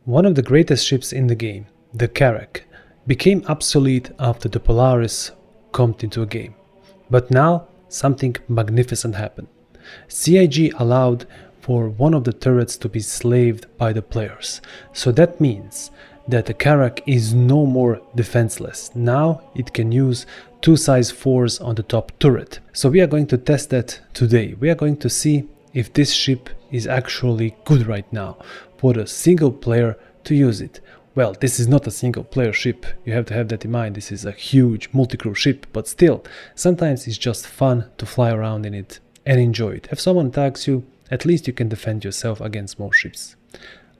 One of the greatest ships in the game, the Carrick, became obsolete after the Polaris come into a game. But now something magnificent happened. CIG allowed for one of the turrets to be slaved by the players. So that means that the Carrack is no more defenseless. Now it can use 2 size 4s on the top turret. So we are going to test that today. We are going to see if this ship is actually good right now for a single player to use it. Well, this is not a single player ship, you have to have that in mind. This is a huge multi-crew ship, but still, sometimes it's just fun to fly around in it and enjoy it. If someone attacks you, at least you can defend yourself against more ships.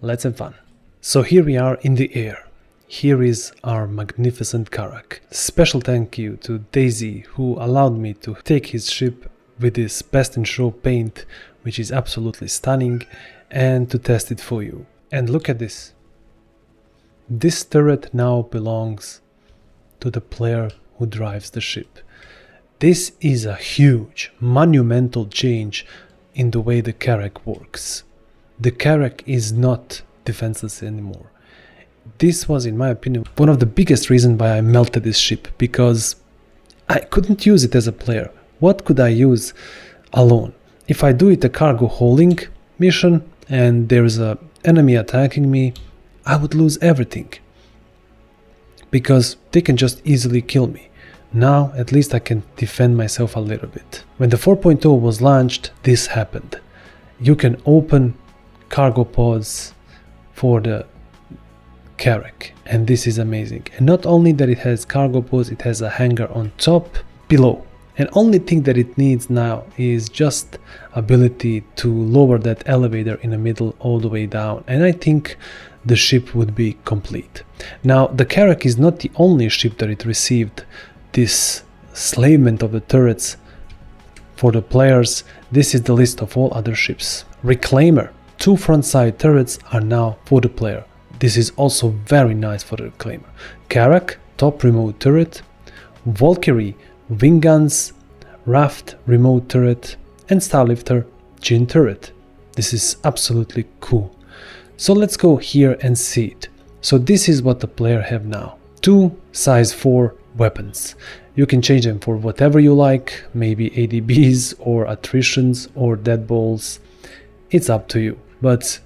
Let's have fun. So here we are in the air. Here is our magnificent Carrack. Special thank you to Daisy, who allowed me to take his ship with this best in show paint, which is absolutely stunning, and to test it for you. And look at this. This turret now belongs to the player who drives the ship. This is a huge, monumental change in the way the Carrack works. The Carrack is not defenseless anymore. This was, in my opinion, one of the biggest reasons why I melted this ship, because I couldn't use it as a player. What could I use alone? If I do it a cargo hauling mission and there's an enemy attacking me, I would lose everything, because they can just easily kill me. Now at least I can defend myself a little bit. When the 4.0 was launched, this happened. You can open cargo pods for the Carrack, and this is amazing. And not only that it has cargo pods, it has a hangar on top, below. And only thing that it needs now is just ability to lower that elevator in the middle all the way down, and I think the ship would be complete. Now the Carrack is not the only ship that it received this slavement of the turrets for the players. This is the list of all other ships. Reclaimer, 2 front side turrets are now for the player. This is also very nice for the Reclaimer. Carrack, top remote turret. Valkyrie, wing guns, raft, remote turret, and Starlifter, chin turret. This is absolutely cool. So let's go here and see it. So this is what the player have now. 2 size 4 weapons. You can change them for whatever you like, maybe ADBs or attritions or deadballs. It's up to you. But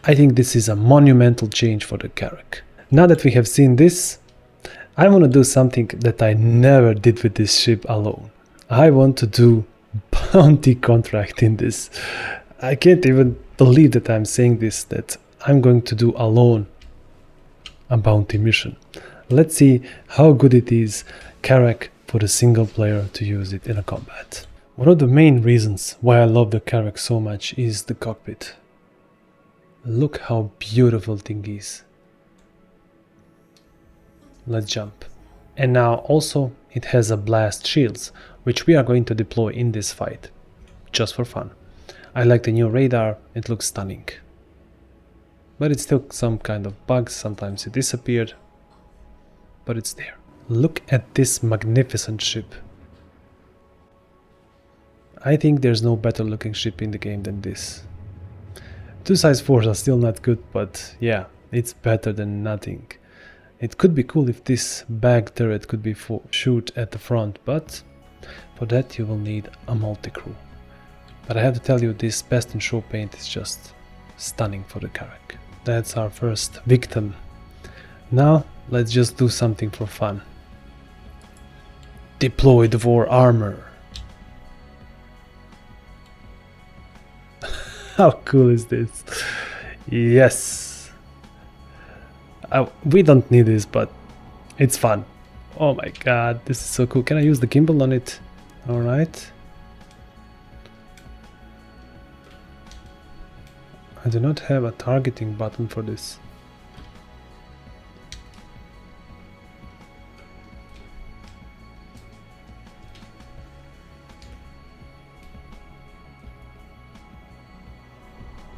I think this is a monumental change for the Carrack. Now that we have seen this, I want to do something that I never did with this ship alone. I want to do bounty contract in this. I can't even believe that I'm saying this, that I'm going to do alone a bounty mission. Let's see how good it is, Carrack, for the single player to use it in a combat. One of the main reasons why I love the Carrack so much is the cockpit. Look how beautiful thing is. Let's jump. And now also it has a blast shields, which we are going to deploy in this fight, just for fun. I like the new radar, it looks stunning. But it's still some kind of bugs, sometimes it disappeared, but it's there. Look at this magnificent ship. I think there's no better looking ship in the game than this. 2 size 4s are still not good, but yeah, it's better than nothing. It could be cool if this bag turret could be shoot at the front, but for that you will need a multi-crew. But I have to tell you, this best in show paint is just stunning for the Carrack. That's our first victim. Now let's just do something for fun. Deploy the war armor. How cool is this? Yes. We don't need this, but it's fun. Oh my god, this is so cool. Can I use the gimbal on it? Alright. I do not have a targeting button for this.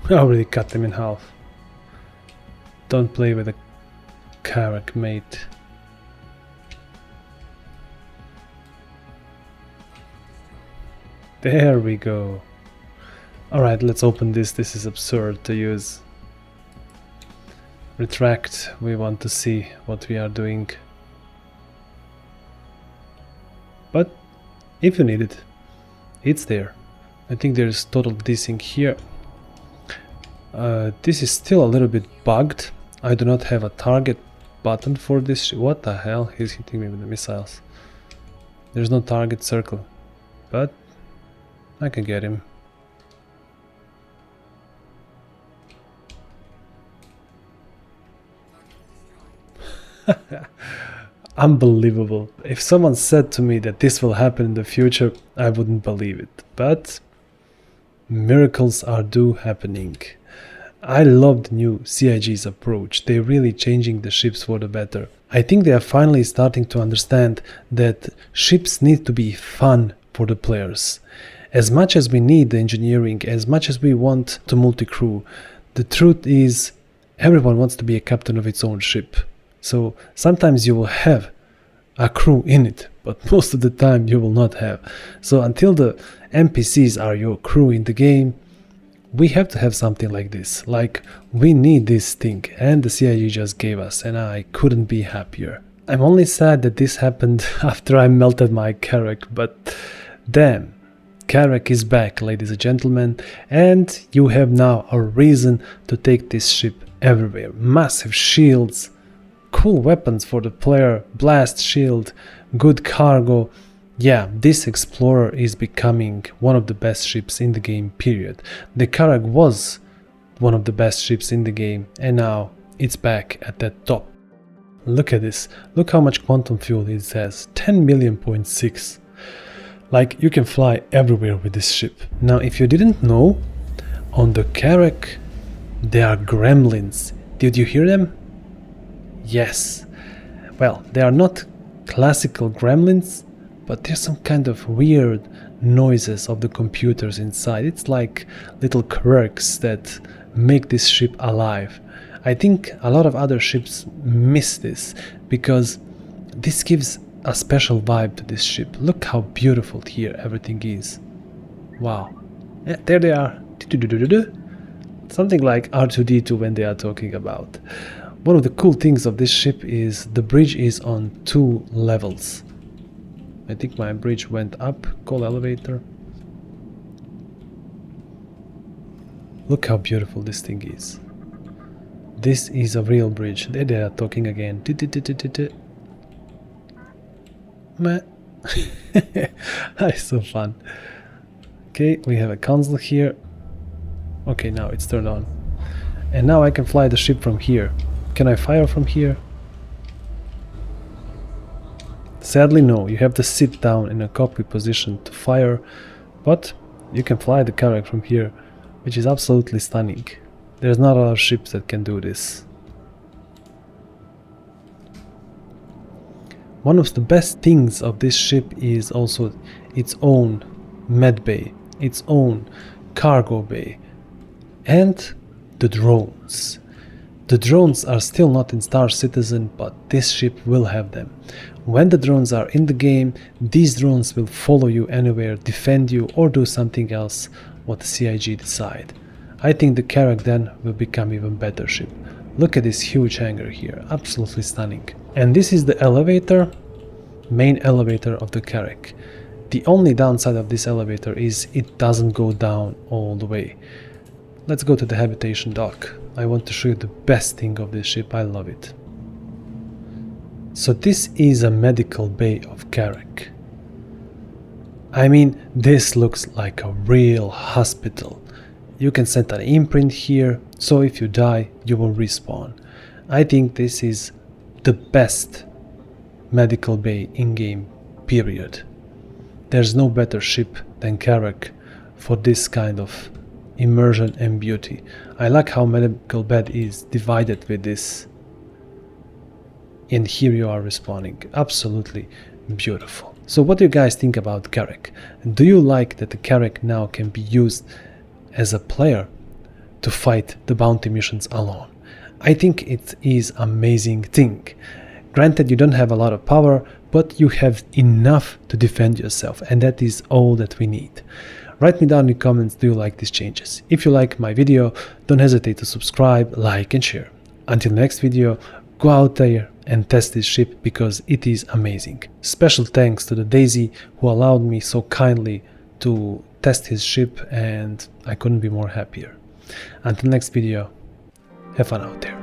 I already cut them in half. Don't play with a Carrack, mate. There we go. Alright, let's open this. This is absurd to use. retract. We want to see what we are doing. But if you need it, it's there. I think there's total desync here. This is still a little bit bugged. I do not have a target button for this. What the hell? He's hitting me with the missiles. There's no target circle, but I can get him. Unbelievable. If someone said to me that this will happen in the future, I wouldn't believe it. But miracles are happening. I love the new CIG's approach. They're really changing the ships for the better. I think they are finally starting to understand that ships need to be fun for the players. As much as we need the engineering, as much as we want to multi-crew, the truth is everyone wants to be a captain of its own ship. So sometimes you will have a crew in it, but most of the time you will not have. So until the NPCs are your crew in the game, we have to have something like this. Like, we need this thing, and the CIG just gave us, and I couldn't be happier. I'm only sad that this happened after I melted my Carrick, but damn, Carrick is back, ladies and gentlemen, and you have now a reason to take this ship everywhere. Massive shields, cool weapons for the player, blast shield, good cargo. Yeah, this Explorer is becoming one of the best ships in the game, period. The Carrack was one of the best ships in the game, and now it's back at that top. Look at this. Look how much quantum fuel it has. 10 million.6. Like, you can fly everywhere with this ship. Now, if you didn't know, on the Carrack there are gremlins. Did you hear them? Yes. Well, they are not classical gremlins, but there's some kind of weird noises of the computers inside. It's like little quirks that make this ship alive. I think a lot of other ships miss this, because this gives a special vibe to this ship. Look how beautiful here everything is. Wow. Yeah, there they are. Something like R2-D2 when they are talking about. One of the cool things of this ship is the bridge is on 2 levels. I think my bridge went up. Call elevator. Look how beautiful this thing is. This is a real bridge. There they are talking again. That's so fun. Okay, we have a console here. Okay, now it's turned on. And now I can fly the ship from here. Can I fire from here? Sadly no, you have to sit down in a cockpit position to fire, but you can fly the Carrick from here, which is absolutely stunning. There's not a lot of ships that can do this. One of the best things of this ship is also its own med bay, its own cargo bay, and the drones. The drones are still not in Star Citizen, but this ship will have them. When the drones are in the game, these drones will follow you anywhere, defend you, or do something else what the CIG decide. I think the Carrack then will become even better ship. Look at this huge hangar here, absolutely stunning. And this is the elevator, main elevator of the Carrack. The only downside of this elevator is it doesn't go down all the way. Let's go to the habitation dock. I want to show you the best thing of this ship. I love it. So this is a medical bay of Carrick. I mean, this looks like a real hospital. You can set an imprint here, so if you die, you will respawn. I think this is the best medical bay in-game, period. There's no better ship than Carrick for this kind of immersion and beauty. I like how medical bed is divided with this. And here you are respawning. Absolutely beautiful. So what do you guys think about Carrick? Do you like that the Carrick now can be used as a player to fight the bounty missions alone? I think it is amazing thing. Granted, you don't have a lot of power, but you have enough to defend yourself, and that is all that we need. Write me down in the comments, do you like these changes? If you like my video, don't hesitate to subscribe, like and share. Until next video, go out there and test this ship because it is amazing. Special thanks to the Daisy who allowed me so kindly to test his ship, and I couldn't be more happier. Until next video, have fun out there.